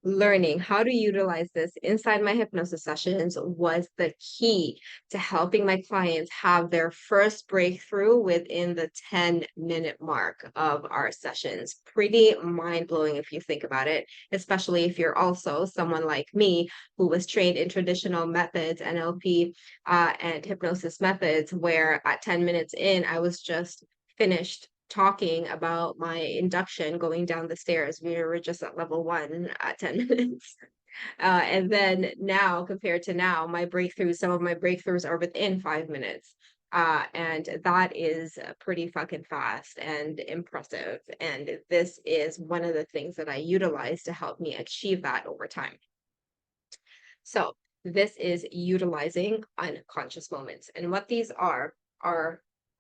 learning how to utilize this inside my hypnosis sessions was the key to helping my clients have their first breakthrough within the 10-minute mark of our sessions. Pretty mind blowing if you think about it, especially if you're also someone like me who was trained in traditional methods, NLP, and hypnosis methods, where at 10 minutes in, I was just finished talking about my induction going down the stairs. We were just at level one at 10 minutes. And then now, compared to now, some of my breakthroughs are within 5 minutes. And that is pretty fucking fast and impressive. And this is one of the things that I utilize to help me achieve that over time. So, this is utilizing unconscious moments. And what these are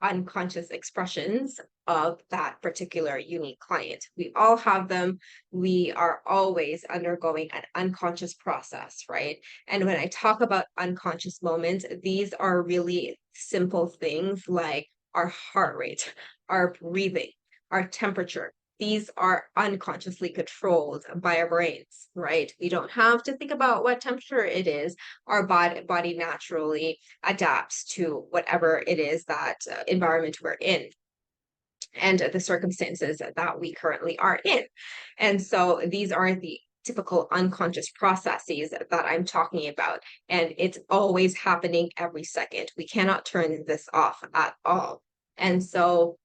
unconscious expressions of that particular unique client. We all have them. We are always undergoing an unconscious process, right? And when I talk about unconscious moments, these are really simple things like our heart rate, our breathing, our temperature. These are unconsciously controlled by our brains, right? We don't have to think about what temperature it is. Our body naturally adapts to whatever it is that environment we're in and the circumstances that we currently are in. And so these are the typical unconscious processes that I'm talking about. And it's always happening every second. We cannot turn this off at all. And so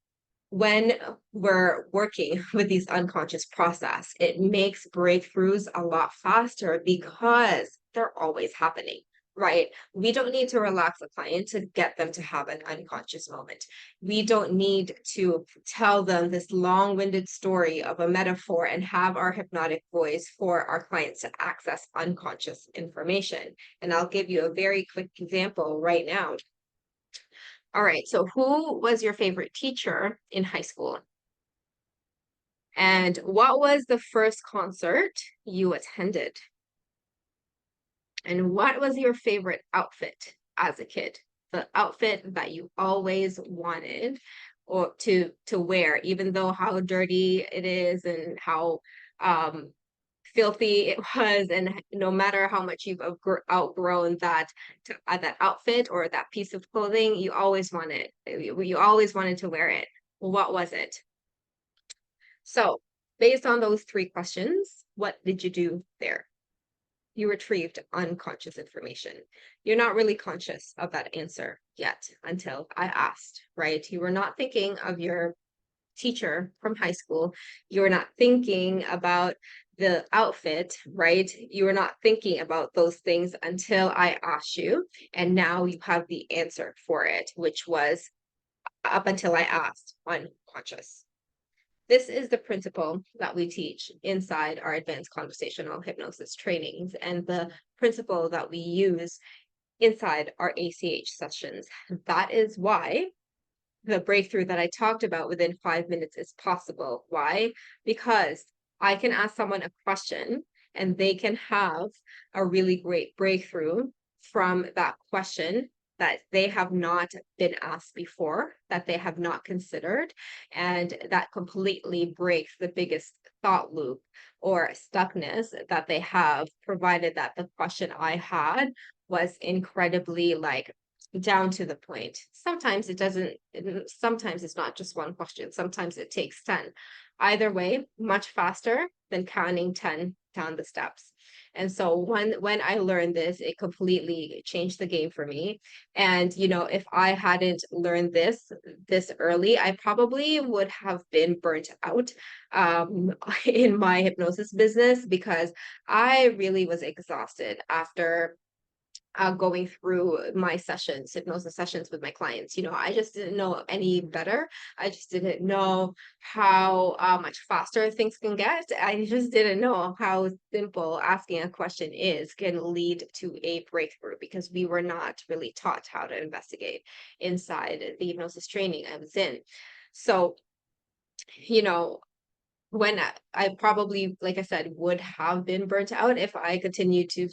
when we're working with these unconscious process, it makes breakthroughs a lot faster because they're always happening, right? We don't need to relax a client to get them to have an unconscious moment. We don't need to tell them this long-winded story of a metaphor and have our hypnotic voice for our clients to access unconscious information. And I'll give you a very quick example right now. All right, so who was your favorite teacher in high school? And what was the first concert you attended? And what was your favorite outfit as a kid? The outfit that you always wanted or to wear, even though how dirty it is and how filthy it was, and no matter how much you've outgrown that outfit or that piece of clothing, you always wanted to wear it. What was it? So, based on those three questions, what did you do there? You retrieved unconscious information. You're not really conscious of that answer yet until I asked, right? You were not thinking of your teacher from high school. You were not thinking about the outfit, right? You were not thinking about those things until I asked you. And now you have the answer for it, which was up until I asked, unconscious. This is the principle that we teach inside our advanced conversational hypnosis trainings and the principle that we use inside our ACH sessions. That is why the breakthrough that I talked about within 5 minutes is possible. Why? Because I can ask someone a question and they can have a really great breakthrough from that question that they have not been asked before, that they have not considered, and that completely breaks the biggest thought loop or stuckness that they have, provided that the question I had was incredibly like down to the point. Sometimes it doesn't, sometimes it's not just one question. Sometimes it takes 10. Either way, much faster than counting 10 down the steps. And so when I learned this, it completely changed the game for me. And if I hadn't learned this early, I probably would have been burnt out in my hypnosis business because I really was exhausted after going through my sessions, hypnosis sessions with my clients. I just didn't know any better. I just didn't know how much faster things can get. I just didn't know how simple asking a question can lead to a breakthrough because we were not really taught how to investigate inside the hypnosis training I was in. So, you know, when I probably, like I said, would have been burnt out if I continued to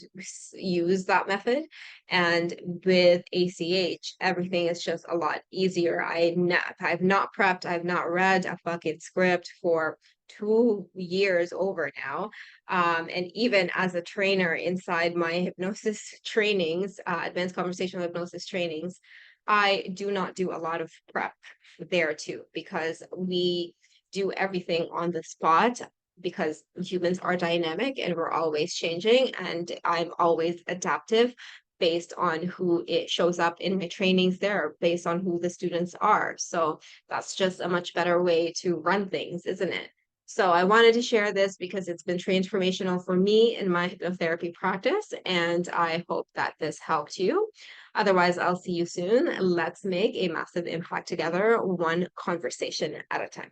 use that method. And with ACH, everything is just a lot easier. I've not prepped, I've not read a fucking script for 2 years over now. And even as a trainer inside my hypnosis trainings, advanced conversational hypnosis trainings, I do not do a lot of prep there too, because we do everything on the spot. Because humans are dynamic and we're always changing, and I'm always adaptive based on who it shows up in my trainings there, based on who the students are. So that's just a much better way to run things, isn't it? So I wanted to share this because it's been transformational for me in my hypnotherapy practice, and I hope that this helped you. Otherwise, I'll see you soon. Let's make a massive impact together, one conversation at a time.